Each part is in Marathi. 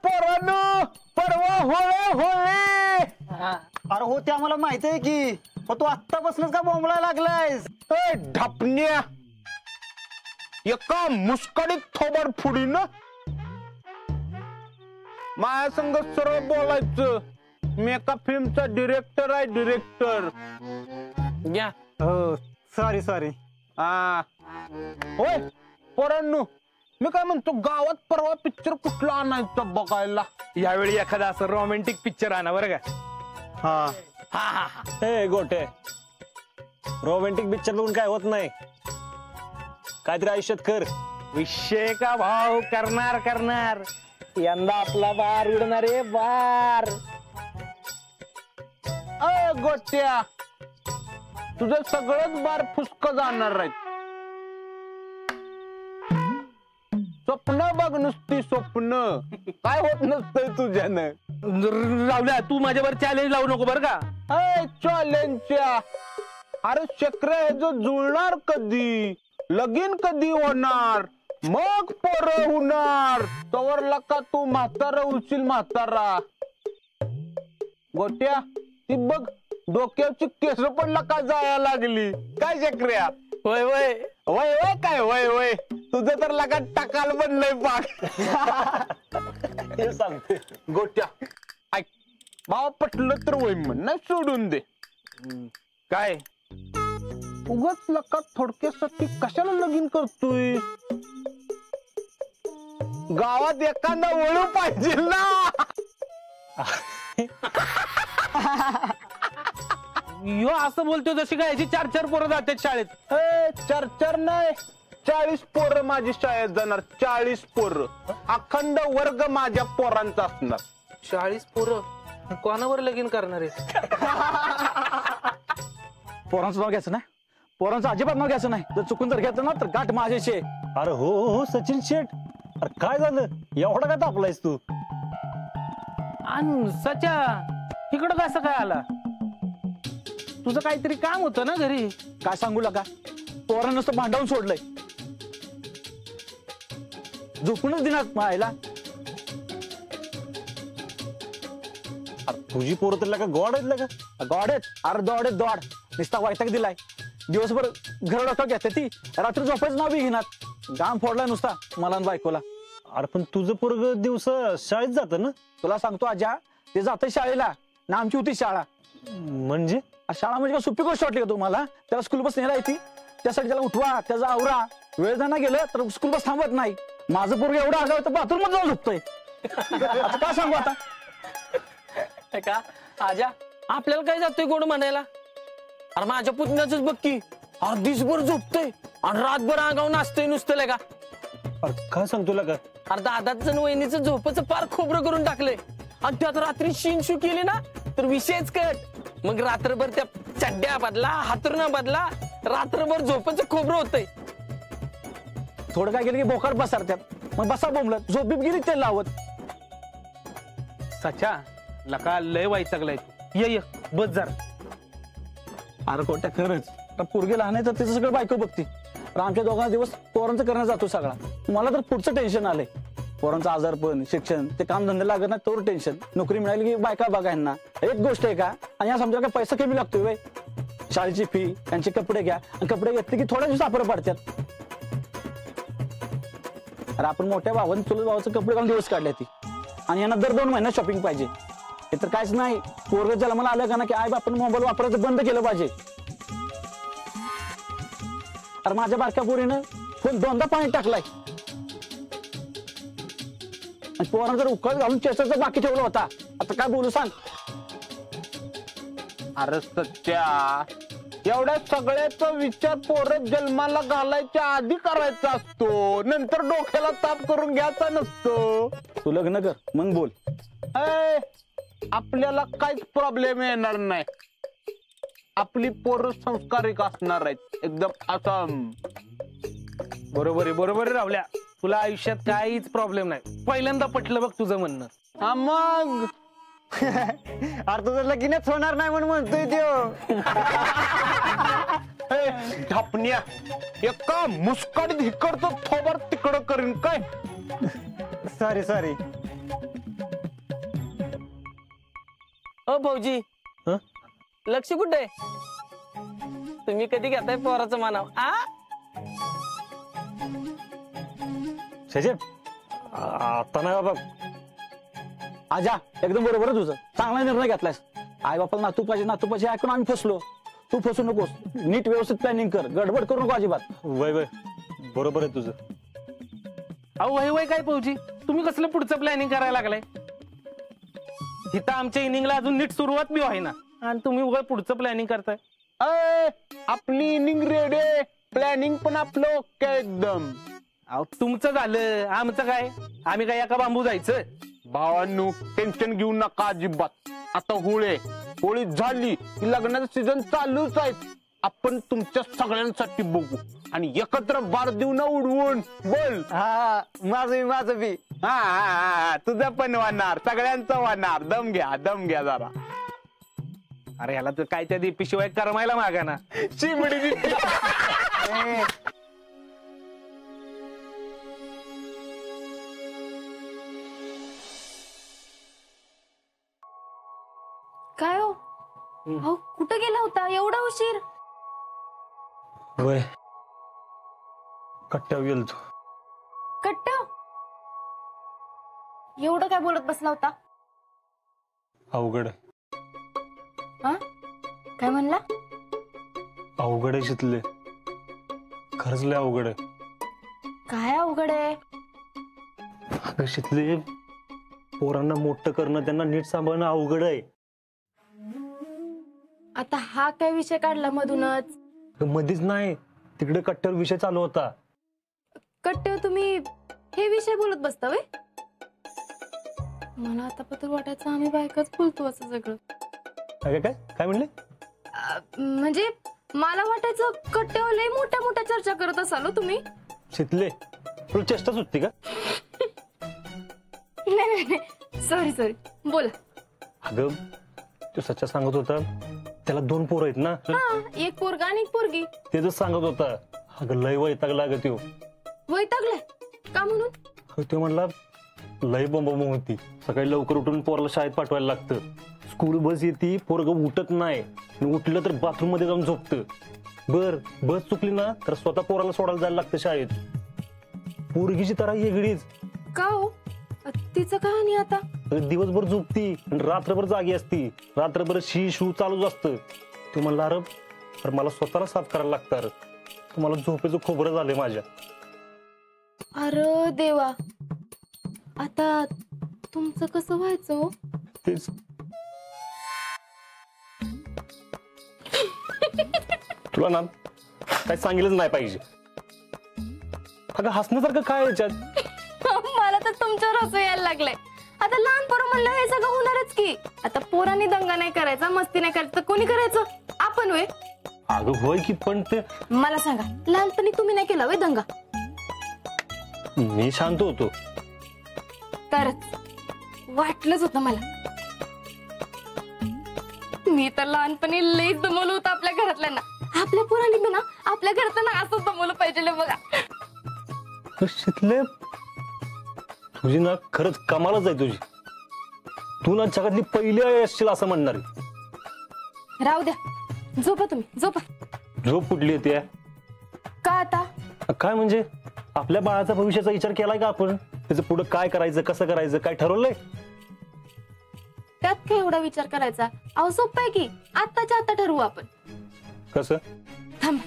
पोरांनो परवा होळे होळे. अरे हो ते आम्हाला माहित आहे की, पण तू आत्तापासूनच का बोंबला लागलायस? ढपण्या एका मुस्कडीत थोबड फुडीन माझ्या संग सरळ बोलायचं. मी एका फिल्मचा डिरेक्टर आहे, डिरेक्टर. घ्या. हो सॉरी सॉरी. हा होय पोरांनो, मी काय म्हणतो, गावात परवा पिक्चर कुठला आणायचा बघायला? यावेळी एखादा असं रोमॅन्टिक पिक्चर आणा बरं का. हा हा हा हा. हे गोटे, रोमॅन्टिक पिक्चर बघून काय होत नाही, काहीतरी आयुष्यात कर. विषय का भाव, करणार करणार. यंदा आपला बार उडणार आहे, बार. गोट्या तुझं सगळंच बार फुसक जाणार आहेत. स्वप्न बघ, नुसती स्वप्न, काय होत नसतंय तुझ्यानं. रावल्या, तू माझ्यावर चॅलेंज लावू नको बरं का. चॅलेंजच्या अरे चक्र हे जो जुळणार कधी, लगीन कधी होणार, मग पोरं होणार, तवर लका तू म्हातारा उचील म्हातारा. गोट्या ती बघ, डोक्याची केस पण लका जायला लागली. काय चक्र्या? वय वय वय वय काय वय वय, तुझं तर लगा टकाल बनलंय पाक. हे सांगते गोट्या ऐक, भावा पटलं तर वय म्हण, नाही सोडून दे. काय उगाच लका थोडक्यासाठी कशाला लगीन करतोय? गावात एखादा वळू पाहिजे ना. यो असं बोलतोय जशी काय याची 4-4 पोरं जातात शाळेत. 4-4 नाही, 40 पोरं माझी शाळेत जाणार. 40 पोरं, अखंड वर्ग माझ्या पोरांचा असणार. 40 पोरं कोणावर लगीन करणार आहे? पोरांचं नाव घ्यायचं नाही, पोरांचं अजिबात नाव घ्यायचं नाही. जर चुकून जर घेतलं ना तर गाठ माझ्याशी. अरे हो हो सचिन शेठ, अरे काय झालं, एवढा काय तापलायस तू? आणि सच्या इकडं कसं काय आला? तुझं काहीतरी काम होतं ना घरी. काय सांगू लागा, पोरांना नुसतं भांडवून सोडलंय, झोपूनच दिनात मायला. तुझी पोरं तर का गॉड आहेत का? गॉड आहेत, अरे दॉड आहेत दॉड. नुसता वैताग दिलाय. दिवसभर घर डॉक्टर घेते ती, रात्री झोपायचं नाव बी घेणार. गाम फोडलाय नुसता मला बायकोला. अरे पण तुझं पोरग दिवस शाळेत जात ना? तुला सांगतो आजा, ते जाते शाळेला ना. आमची होती शाळा. म्हणजे शाळा म्हणजे सोपी गोष्ट वाटली का तुम्हाला? त्याला स्कूल बस नेला येते, त्यासाठी त्याला उठवा, त्याचा आवरा. वेळ जाणार गेलं तर स्कूल बस थांबत नाही. माझं पोरग एवढं आगाव तर बाथरूम मध्ये जाऊन झोपतोय. आता काय सांगू आता का आजा, आपल्याला काय जातोय गोड म्हणायला? अरे माझ्या पुतण्याच बघ की, दिवसभर झोपतोय आणि रातभर आगाव नाचतोय नुसतं का. अरे काय सांगतो का? अरे दादाचं वहिनीचं झोपचं पार खोबरं करून टाकलंय. आणि त्यात रात्री शिनशू केली ना तर विषयच कट. मग रात्रभर त्या चड्ड्या बदला, हातरुणा बदला, रात्रभर झोपचं खोबरं होतंय. थोडं काय केलं की बोकाड बसरत्यात, मग बसा बोंबलं, झोप बीप गेली तेल लावत. सचा लका लय वैतागलाय. ये बस जरा. अरे कोट्या खरंच, पोरगी लहान आहे तर तिचं सगळं बायको बघती. आमच्या दोघांना दिवस पोरांचं करण्यात जातो सगळा. मला तर पुढचं टेन्शन आलंय. पोरांचं आजारपण, शिक्षण, ते काम धंदे लागत नाही तोवर टेन्शन. नोकरी मिळाली की बायका बघा यांना. एक गोष्ट आहे का, आणि या समजा काय पैसा कमी लागतोय वय. शाळेची फी, त्यांचे कपडे घ्या, आणि कपडे घेतले की थोड्या दिवस आपण पडतात. अरे आपण मोठ्या भावाने चुलत भावाचे कपडे घालून दिवस काढले ती, आणि यांना दर 2 महिन्यात शॉपिंग पाहिजे. हे तर काहीच नाही. पोरग जन्माला आलं का ना की आई बापानं मोबाईल वापरायचं बंद केलं पाहिजे. अरे माझ्या बारक्या पोरीनं फोन 2दा पाणी टाकलाय, आणि पोरानं जर उकळ घालून चेचाचा बाकी ठेवला होता. आता काय बोलू सांग? अरे सत्या, एवढ्या सगळ्याचा विचार पोरं जन्माला घालायच्या आधी करायचा असतो, नंतर डोक्याला ताप करून घ्यायचा नसतो. तू लग्न कर मग बोल. आपल्याला काहीच प्रॉब्लेम येणार नाही. आपली पोरं संस्कारिक असणार आहेत, एकदम असं. बरोबर आहे रावल्या, तुला आयुष्यात काहीच प्रॉब्लेम नाही. पहिल्यांदा पटलं बघ तुझं म्हणणं. हा मग अरे तुझं लगीनच होणार नाही म्हणून म्हणतोय त्यो. ढापण्या एका मुस्काडीत इकडचं थोबर तिकडं करीन काय. Sorry sorry. हो भाऊजी, हं? लक्ष कुठे? तुम्ही कधी घेताय पोराचं मानाव? शैजन आता नाही बाबा. आजा एकदम बरोबर आहे तुझं, चांगला निर्णय घेतलायस. आई बापाला नातू पाहिजे ऐकून आम्ही फसलो. तू फसू नकोस, नीट व्यवस्थित प्लॅनिंग कर, गडबड करू नको अजिबात. वय वय बरोबर आहे तुझं. अहो वय वय काय भाऊजी, तुम्ही कसलं पुढचं प्लॅनिंग करायला लागलाय? इथं आमच्या इनिंगला अजून नीट सुरुवात बी आहे ना, आणि तुम्ही उगा पुढचं प्लॅनिंग करताय. आपली इनिंग रेडी, प्लॅनिंग पण आपलं ओके एकदम. अहो तुमचं झालं, आमचं काय? आम्ही काय एका बांबू जायचं? भावांनो टेन्शन घेऊ नका अजिबात. आता होळी झाली की लग्नाचं सीझन चालूच आहे. आपण तुमच्या सगळ्यांसाठी बघू आणि एकत्र बार देऊ ना उडवून. बोल. हा माझं बी. हा तुझं पण वाहणार, सगळ्यांचं वाहणार. दम घ्या जरा. अरे ह्याला तर काय त्या दीपीशिवाय करमायला मागा ना. चिमडी काय हो? अहो कुठं गेला होता एवढा उशीर? वय कट्ट्यावर गेलो तू. कट्ट एवढं काय बोलत बसला होता? अवघड हा काय म्हणला? अवघड आहे शितले, खरंच लय अवघड आहे. काय अवघड आहे? अगं शितले, पोरांना मोठं करणं, त्यांना नीट सांभाळणं अवघड आहे. आता हा काय विषय काढला मधूनच? मध्येच नाही, तिकडे कट्ट्यावर विषय चालू होता. कट्टे तुम्ही हे विषय बोलत बसता वे? मला आता पत्र वाटायचं आम्ही बायकाच बोलतो असं सगळं. काय काय काय म्हणले? म्हणजे मला वाटायचं कट्ट्यावर लय मोठ्या चर्चा करत असाल तुम्ही. शितले, तुला चेष्टा सुटती का? नाही सॉरी बोला. अगं तो सच्चा सांगत होता, त्याला 2 पोरं आहेत ना. हा, एक पोरगा आणि एक पोरगी. तेच सांगत होता. अगं लय वैतागला अगं त्यो. वैतागलाय का म्हणून? तो म्हणला लय बोंबाबोंब होती, सकाळी लवकर उठून पोराला शाळेत पाठवायला लागतं. स्कूल बस येते, पोरगं उठत नाही, उठलं तर बाथरूम मध्ये जाऊन झोपतं. बस चुकली ना तर स्वतः पोराला सोडायला जायला लागतं शाळेत. पोरगीची तर वेगळीच. का हो? तिचं काय आणि आता? दिवसभर झोपती आणि रात्रभर जागी असती, रात्रभर शी शू चालूच असतं. तो म्हणला अरे मला स्वतःला साफ करायला लागतं. अरे तुम्हाला झोपेचं खोबरं झालंय माझ्या. अरे देवा, आता तुमचं कसं व्हायचं हो? तेच तुला ना काय सांगितलंच नाही पाहिजे. अगं हसण्यासारखं काय याच्यात? मला तर तुमच्यावर हसू यायला लागलंय. आता लहान पोरं म्हणलं हे सगळं होणारच की. आता पोरांनी दंगा नाही करायचा, मस्ती नाही करायचं, तर कोणी करायचं? आपण होय. अगं होय की, पण ते मला सांगा, लहानपणी तुम्ही नाही केला होय दंगा? मी शांत होतो. तरच वाटलंच होतं मला. मी तर लहानपणी लईच दमवलं होतं आपल्या घरातल्यांना. आपल्या पोरांनी बी ना आपल्या घरातल्यांना असंच दमवलं पाहिजे बघा. शितले, तुझी ना खरंच कमालच आहे तुझी. तू ना जगातली पहिली आई असशील असं म्हणणार. राहू द्या, झोपा तुम्ही झोपा. झोप कुठली येते? का आता? काय म्हणजे आपल्या बाळाचा भविष्याचा विचार केलाय का आपण? त्याचं पुढे काय करायचं, कसं करायचं, काय ठरवलंय? त्यात काय एवढा विचार करायचा? अहो सोपं आहे की, आत्ताच्या आता ठरवू आपण. कसं? थांब.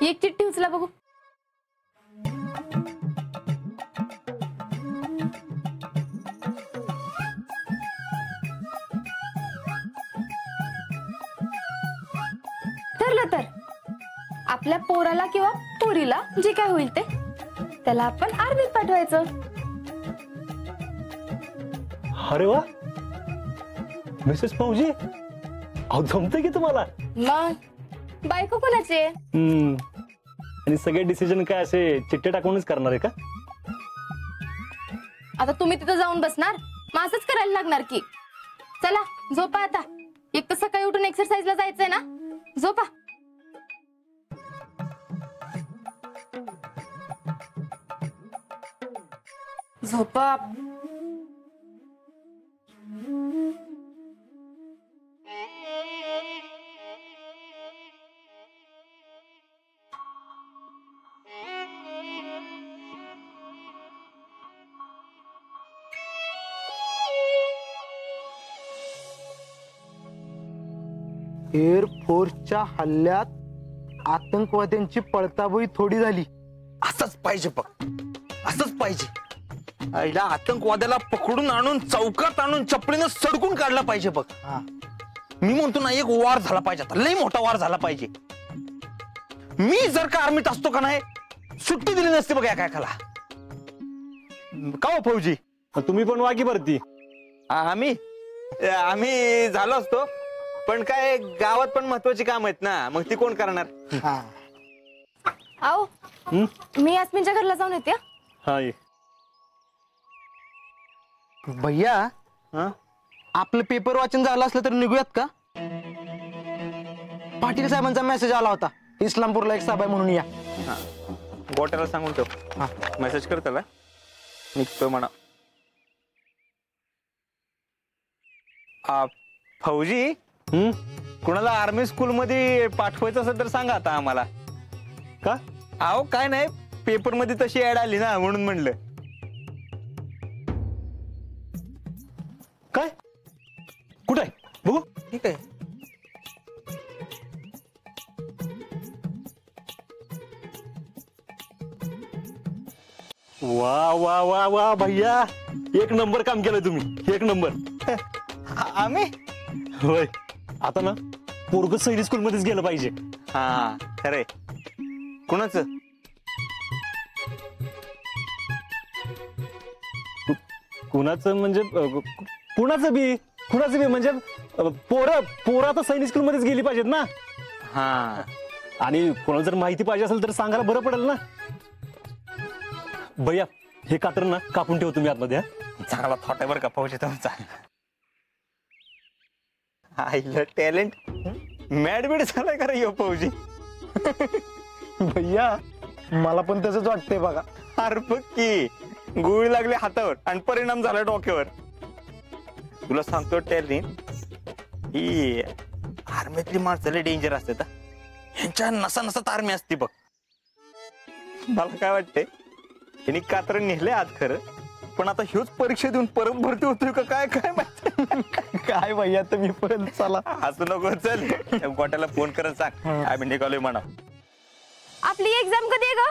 एक चिठ्ठी उचला बघू. केलं तर आपल्या पोराला किंवा पोरीला जे काय होईल ते त्याला आपण आर्मीत पाठवायचं. अरे वा मिसेस फौजी, अहो जमतंय की तुम्हाला. मग बायको कोणाची आहे? आणि सगळे डिसिजन काय असे चिठ्ठे टाकूनच करणार आहे का? आता तुम्ही तिथं जाऊन बसणार, मग असंच करायला लागणार की. चला झोपा आता, एक तर सकाळी उठून एक्सरसाइजला जायचंय ना, झोपा. झोपा. एअरफोर्सच्या हल्ल्यात आतंकवाद्यांची पळताबळी थोडी झाली. असंच पाहिजे बघ, असंच पाहिजे. आईला आतंकवाद्याला पकडून आणून चौकात आणून चपलीनं सडकून काढला पाहिजे बघ. मी म्हणतो ना, एक वार झाला पाहिजे, आता लई मोठा वार झाला पाहिजे. मी जर का आर्मीत असतो का नाही, सुट्टी दिली नसते बघ या काय खाला. का हो फौजी? तुम्ही पण वागी भरती. आम्ही झालो असतो, पण काय गावात पण महत्वाची काम आहेत ना, मग ती कोण करणार? आओ मी यास्मिनच्या घरला जाऊन येते. हा ये. भैया आपलं पेपर वाचन झालं असलं तर निघूयात का? पाटील साहेबांचा मेसेज आला होता, इस्लामपूरला एक सभा आहे म्हणून या. गोट्याला सांगून ठेव, मेसेज कर त्याला, निघतो म्हणा. फौजी, कुणाला आर्मी स्कूल मध्ये पाठवायचं असेल तर सांगा आता आम्हाला. का? अहो काय नाही, पेपर मध्ये तशी ऍड आली ना, म्हणून म्हणलं. काय? कुठे आहे बघू. ठीक आहे. वा वा वा वा भैया, एक नंबर काम केलं तुम्ही, एक नंबर. आम्ही होय. आता ना पोरग सैनिक स्कूल मध्येच गेलं पाहिजे. हा खरंय. कुणाचं? कुणाचं म्हणजे कुणाचं बी म्हणजे पोरं आता सैनिक स्कूल मध्येच गेली पाहिजेत ना. हा. आणि कोणाला जर माहिती पाहिजे असेल तर सांगायला बरं पडेल ना. भैया हे कातर ना कापून ठेव तुम्ही आतमध्ये. चांगला थॉट आहे बरं का फौजी तुमचा. आईला टॅलेंट मॅडबीड झालाय का रे यो फौजी. भैया मला पण तसंच वाटतंय बघा. अरे बघ की, गुळी लागली हातावर आणि परिणाम झाला डोक्यावर. तुला सांगतो टॅलेंट ही आर्मीतली माणसं लय डेंजर असतात. ह्यांच्या नसा नसात आर्मी असते बघ. मला काय वाटतंय, त्यांनी कात्र नेहले आज खरं, पण आता ह्योच परीक्षा देऊन परत भरती होतोय का काय काय माहिती. काय भैया तुम्ही पण चला. असं नको, चल गोट्याला फोन करत सांग आम्ही निघालोय म्हणा. आपली एक्झाम कधी आहे ग?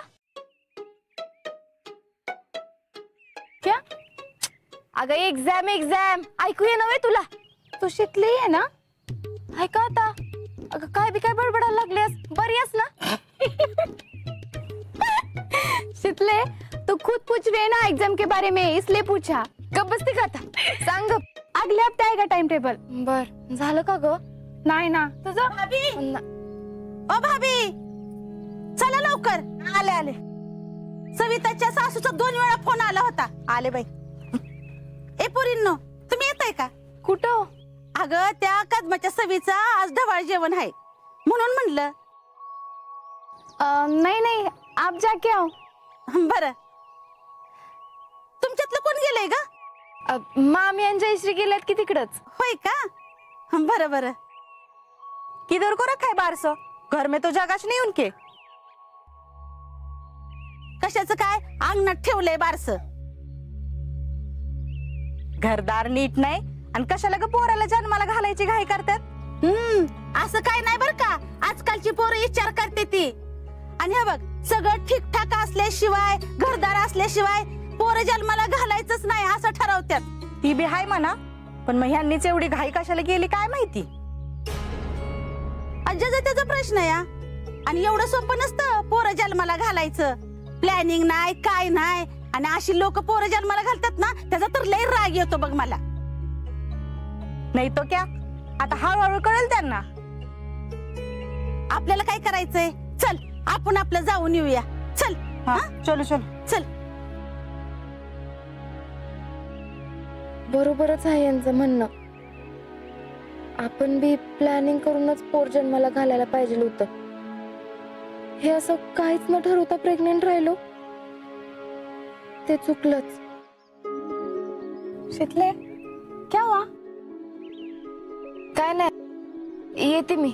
क्या? अगं एक्झाम ऐकू ये नव्हे तुला. तू शिकली आहे ना, ऐका आता. अगं काय बी काय बडबडायला लागलीस, बरी आहेस ना? शीतले तो खुद पूछ रहे ना एग्जाम के बारे में, इसलिए पूछा. कब बसते का आता? सांग. अगले हफ्ते आहे का टाइम टेबल? बर झालं का ग? नाही ना. तुझं भाभी? ओ भाभी चला लवकर. आले. सविताच्या सासूचा 2 वेळा फोन आला होता. आले बाई. ए पोरींनो, तुम्ही येताय का? कुठं? अगं त्या कदमाच्या सवीचा आज ढवाळ जेवण आहे म्हणून म्हणलं. नाही आप जाके आओ. बरं. तुमच्यातलं कोण गेलंय ग? मामी आणि जयश्री गेल्यात की तिकडच. होय का? बरं. किधर को रखा है बारसो? घर में तो जगाच नाही उनके. कशाचं काय अंगणात ठेवलंय बारस? घरदार नीट नाही आणि कशाला ग पोराला जन्माला घालायची घाई करतात. असं काय नाही बर का. आजकालची पोरं विचार करते ती. आणि हे बघ, सगळं ठीकठाक असल्याशिवाय, घरदार असल्याशिवाय पोरं जन्माला घालायचंच नाही असं ठरवतात. ती बी हाय म्हणा, पण मग ह्यांनीच एवढी घाई कशाला गेली काय माहिती. आणि ज्याचा त्याचा प्रश्न या. आणि एवढं सोपं नसतं पोरं जन्माला घालायचं. प्लॅनिंग नाही काय नाही. आणि अशी लोक पोरं जन्माला घालतात ना त्याचा तर लई राग येतो बघ मला. नाही तो क्या आता हळूहळू कळेल त्यांना. आपल्याला काय करायचंय. चल आपण आपलं जाऊन येऊया. चल. चलो चलो. चल. बरोबरच आहे यांचं म्हणणं. आपण बी प्लॅनिंग करूनच पोर जन्माला घालायला पाहिजे होतं. हे असं काहीच न ठरवता प्रेग्नेंट राहिलो ते चुकलंच. शिकले क्या हुआ. काय नाही येते मी.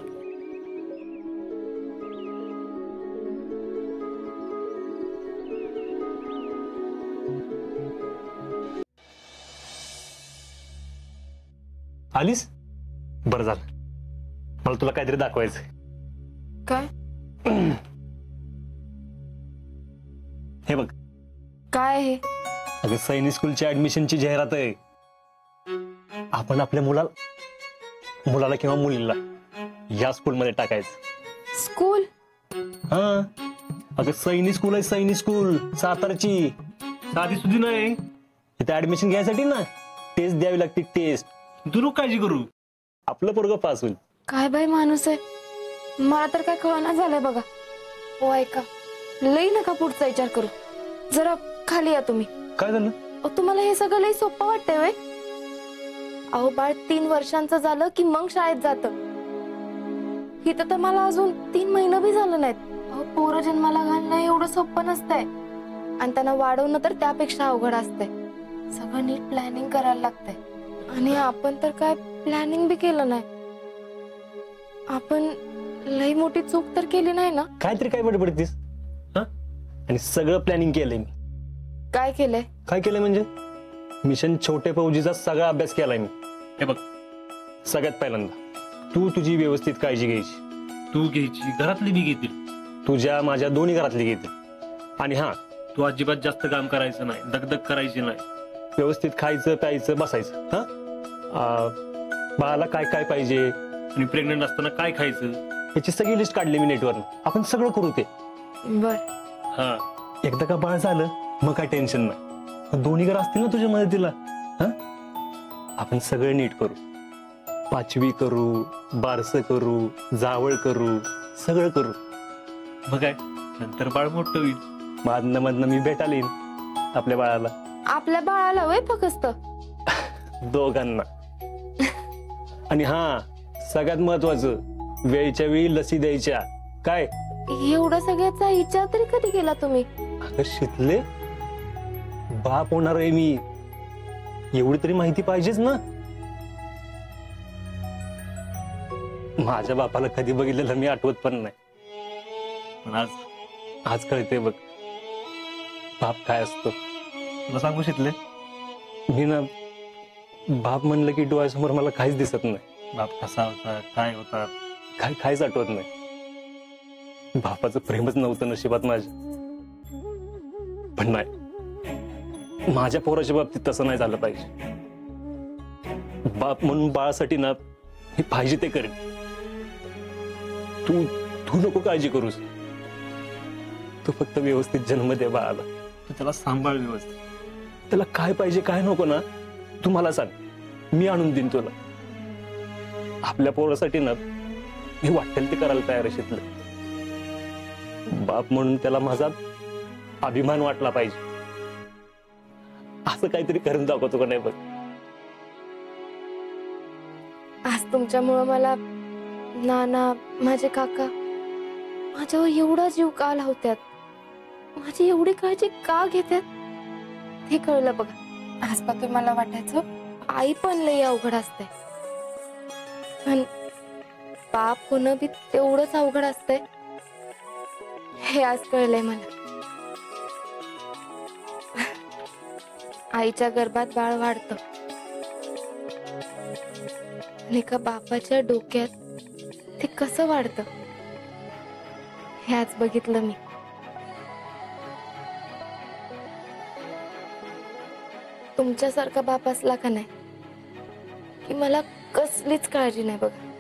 आलीस बरं झालं. मला तुला काहीतरी दाखवायचंय. काय हे बघ. काय आहे. अगं सैनिक स्कूलच्या ऍडमिशनची जाहिरात आहे. आपण आपल्या मुलाला किंवा मुलीला या स्कूलमध्ये टाकायचं. स्कूल. हा अगं सैनिक स्कूल आहे. सैनिक स्कूल सातारची. साधी सुधी नाही. इथे ऍडमिशन घ्यायसाठी ना टेस्ट द्यावी लागते. टेस्ट तू नको काळजी करू. आपलं पोरगं पास होईल. काय बाई माणूस आहे. मला तर काय कळना झालंय बघा. हो ऐका लई नका पुढचा विचार करू. जरा खाली या तुम्ही. काय झालं. तुम्हाला हे सगळं लई सोपं वाटतंय वय. अहो बाळ 3 वर्षांचं झालं की मग शाळेत जात. इथं तर मला अजून 3 महिने बी झालं नाहीत. अहो पोरं जन्माला घालणं एवढं सोपं नसतंय. आणि त्यांना वाढवणं तर त्यापेक्षा अवघड असतंय. सगळं नीट प्लॅनिंग करायला लागतंय. आणि आपण तर काय प्लॅनिंग बी केलं नाही. आपण लई मोठी चूक तर केली नाही ना. काहीतरी काय बडबडतीस. आणि सगळं प्लॅनिंग केलंय मी. काय केलंय. काय केलंय म्हणजे मिशन छोटे फौजीचा सगळा अभ्यास केलाय मी. हे बघ सगळ्यात पहिल्यांदा तू तुझी व्यवस्थित काळजी घ्यायची. तू घ्यायची घरातली बी घेतील. तुझ्या माझ्या दोन्ही घरातली घेतील. आणि हा तू अजिबात जास्त काम करायचं नाही. दगदग करायची नाही. व्यवस्थित खायचं प्यायचं बसायचं. बाळाला काय काय पाहिजे आणि प्रेग्नंट असताना काय खायचं याची सगळी लिस्ट काढली मी नेटवर. आपण सगळं करू ते. बर. हा एकदा का बाळ झालं मग काय टेन्शन नाही. दोन्ही घर असतील ना तुझ्या मदतीला. आपण सगळं नीट करू. 5वी करू. बारसं करू. जावळ करू. सगळं करू. मग काय नंतर बाळ मोठं होईल. मधनं मी भेटायला येईन आपल्या बाळाला. आपल्या बाळाला वय फक्त दोघांना. आणि हा सगळ्यात महत्वाचं वेळच्या वेळी लसी द्यायच्या. काय एवढा सगळ्याचा विचार तरी कधी केला तुम्ही. अगं शिकले बाप होणार आहे मी. एवढी तरी माहिती पाहिजेच ना. माझ्या बापाला कधी बघितलेलं मी आठवत पण नाही. पण आज कळते बघ बाप काय असतो. तुला सांगू शिकले मी ना बाप म्हणलं की डोळ्यासमोर मला काहीच दिसत नाही. बाप कसा होता काय होता काय काहीच आठवत नाही. बापाचं प्रेमच नव्हतं नशिबात माझ्या. पण नाही माझ्या पोराच्या बाबतीत तसं नाही झालं पाहिजे. बाप म्हणून बाळासाठी ना मी पाहिजे ते करेन. तू नको काळजी करूस. तू फक्त व्यवस्थित जन्म दे बाळाला. तू त्याला सांभाळ व्यवस्थित. त्याला काय पाहिजे काय नको ना तू मला सांग. मी आणून देईन तुला. आपल्या पोरासाठी ना मी वाटेल ते करायला तयार आहे शिकलं. बाप म्हणून त्याला माझा अभिमान वाटला पाहिजे. असं काहीतरी करून दाखवतो का नाही बघ. आज तुमच्यामुळं मला नाना माझे काका माझ्यावर एवढा जीव का लावत्यात. माझी एवढी काळजी का घेतात हे कळलं बघा. आज पातूर मला वाटायचं आई पण लई अवघड असते. पण बाप होणं बी तेवढंच अवघड असतंय हे आज कळलंय मला. आईच्या गर्भात बाळ वाढतं आणि एका बापाच्या डोक्यात ते कसं वाढतं हे आज बघितलं मी. तुमच्यासारखा बाप असला का नाही की मला कसलीच काळजी नाही बघा.